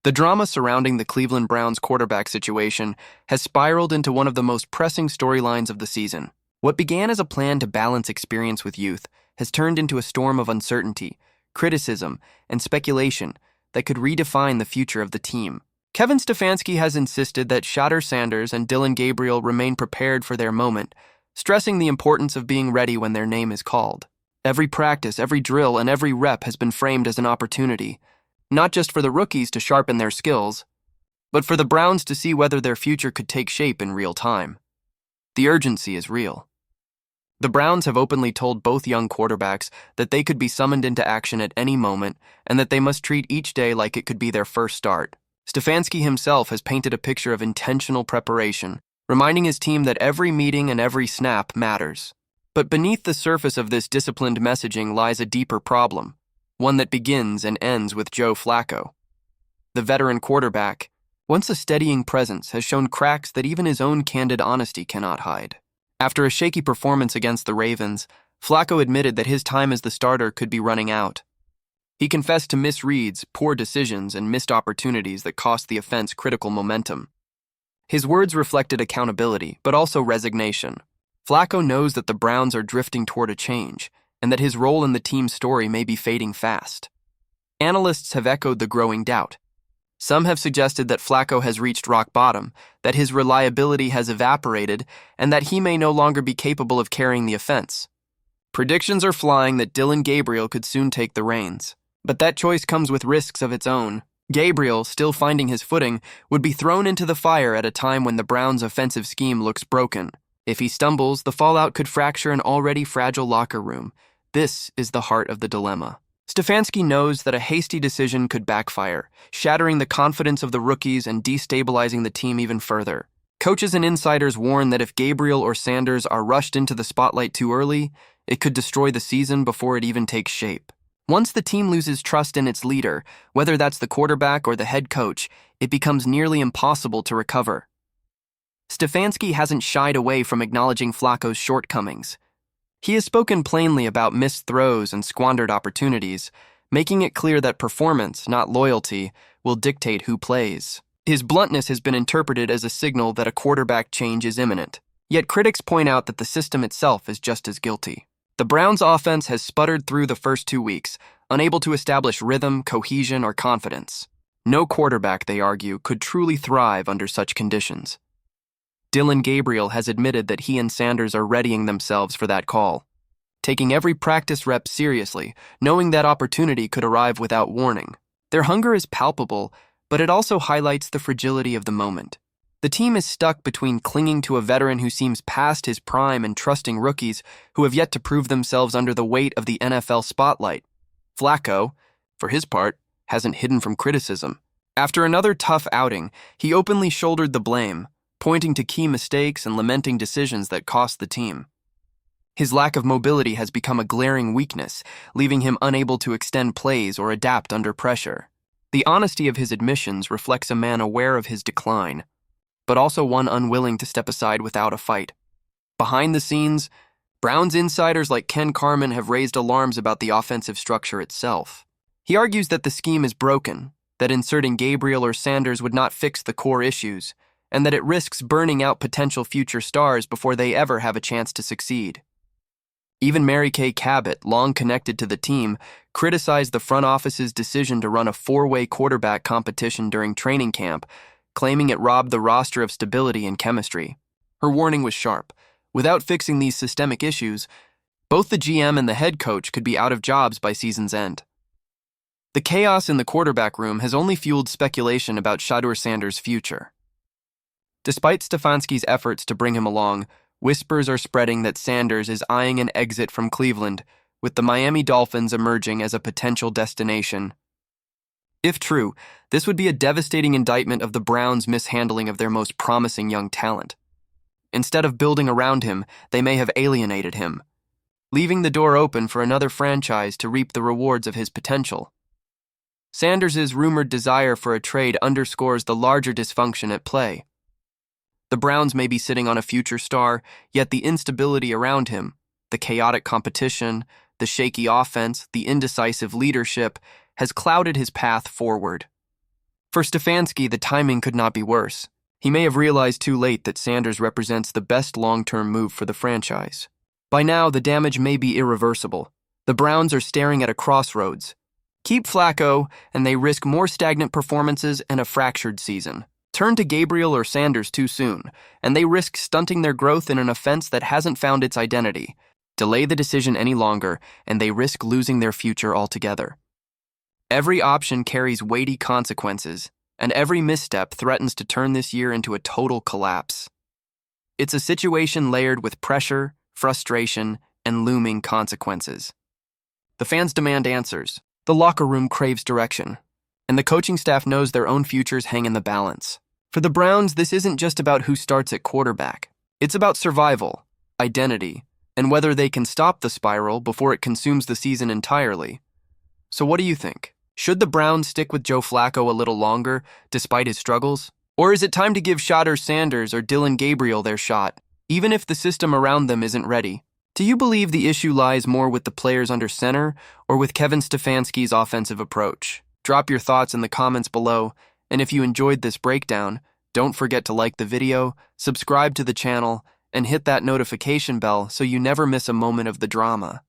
The drama surrounding the Cleveland Browns quarterback situation has spiraled into one of the most pressing storylines of the season. What began as a plan to balance experience with youth has turned into a storm of uncertainty, criticism, and speculation that could redefine the future of the team. Kevin Stefanski has insisted that Shadur Sanders and Dillon Gabriel remain prepared for their moment, stressing the importance of being ready when their name is called. Every practice, every drill, and every rep has been framed as an opportunity, not just for the rookies to sharpen their skills, but for the Browns to see whether their future could take shape in real time. The urgency is real. The Browns have openly told both young quarterbacks that they could be summoned into action at any moment and that they must treat each day like it could be their first start. Stefanski himself has painted a picture of intentional preparation, reminding his team that every meeting and every snap matters. But beneath the surface of this disciplined messaging lies a deeper problem, one that begins and ends with Joe Flacco. The veteran quarterback, once a steadying presence, has shown cracks that even his own candid honesty cannot hide. After a shaky performance against the Ravens, Flacco admitted that his time as the starter could be running out. He confessed to misreads, poor decisions, and missed opportunities that cost the offense critical momentum. His words reflected accountability, but also resignation. Flacco knows that the Browns are drifting toward a change, and that his role in the team's story may be fading fast. Analysts have echoed the growing doubt. Some have suggested that Flacco has reached rock bottom, that his reliability has evaporated, and that he may no longer be capable of carrying the offense. Predictions are flying that Dillon Gabriel could soon take the reins. But that choice comes with risks of its own. Gabriel, still finding his footing, would be thrown into the fire at a time when the Browns' offensive scheme looks broken. If he stumbles, the fallout could fracture an already fragile locker room. This is the heart of the dilemma. Stefanski knows that a hasty decision could backfire, shattering the confidence of the rookies and destabilizing the team even further. Coaches and insiders warn that if Gabriel or Sanders are rushed into the spotlight too early, it could destroy the season before it even takes shape. Once the team loses trust in its leader, whether that's the quarterback or the head coach, it becomes nearly impossible to recover. Stefanski hasn't shied away from acknowledging Flacco's shortcomings. He has spoken plainly about missed throws and squandered opportunities, making it clear that performance, not loyalty, will dictate who plays. His bluntness has been interpreted as a signal that a quarterback change is imminent. Yet critics point out that the system itself is just as guilty. The Browns' offense has sputtered through the first 2 weeks, unable to establish rhythm, cohesion, or confidence. No quarterback, they argue, could truly thrive under such conditions. Dillon Gabriel has admitted that he and Sanders are readying themselves for that call, taking every practice rep seriously, knowing that opportunity could arrive without warning. Their hunger is palpable, but it also highlights the fragility of the moment. The team is stuck between clinging to a veteran who seems past his prime and trusting rookies who have yet to prove themselves under the weight of the NFL spotlight. Flacco, for his part, hasn't hidden from criticism. After another tough outing, he openly shouldered the blame, pointing to key mistakes and lamenting decisions that cost the team. His lack of mobility has become a glaring weakness, leaving him unable to extend plays or adapt under pressure. The honesty of his admissions reflects a man aware of his decline, but also one unwilling to step aside without a fight. Behind the scenes, Browns insiders like Ken Carman have raised alarms about the offensive structure itself. He argues that the scheme is broken, that inserting Gabriel or Sanders would not fix the core issues, and that it risks burning out potential future stars before they ever have a chance to succeed. Even Mary Kay Cabot, long connected to the team, criticized the front office's decision to run a 4-way quarterback competition during training camp, claiming it robbed the roster of stability and chemistry. Her warning was sharp. Without fixing these systemic issues, both the GM and the head coach could be out of jobs by season's end. The chaos in the quarterback room has only fueled speculation about Shadur Sanders' future. Despite Stefanski's efforts to bring him along, whispers are spreading that Sanders is eyeing an exit from Cleveland, with the Miami Dolphins emerging as a potential destination. If true, this would be a devastating indictment of the Browns' mishandling of their most promising young talent. Instead of building around him, they may have alienated him, leaving the door open for another franchise to reap the rewards of his potential. Sanders' rumored desire for a trade underscores the larger dysfunction at play. The Browns may be sitting on a future star, yet the instability around him, the chaotic competition, the shaky offense, the indecisive leadership, has clouded his path forward. For Stefanski, the timing could not be worse. He may have realized too late that Sanders represents the best long-term move for the franchise. By now, the damage may be irreversible. The Browns are staring at a crossroads. Keep Flacco, and they risk more stagnant performances and a fractured season. Turn to Gabriel or Sanders too soon, and they risk stunting their growth in an offense that hasn't found its identity. Delay the decision any longer, and they risk losing their future altogether. Every option carries weighty consequences, and every misstep threatens to turn this year into a total collapse. It's a situation layered with pressure, frustration, and looming consequences. The fans demand answers. The locker room craves direction, and the coaching staff knows their own futures hang in the balance. For the Browns, this isn't just about who starts at quarterback. It's about survival, identity, and whether they can stop the spiral before it consumes the season entirely. So what do you think? Should the Browns stick with Joe Flacco a little longer, despite his struggles? Or is it time to give Shadur Sanders or Dillon Gabriel their shot, even if the system around them isn't ready? Do you believe the issue lies more with the players under center or with Kevin Stefanski's offensive approach? Drop your thoughts in the comments below, and if you enjoyed this breakdown, don't forget to like the video, subscribe to the channel, and hit that notification bell so you never miss a moment of the drama.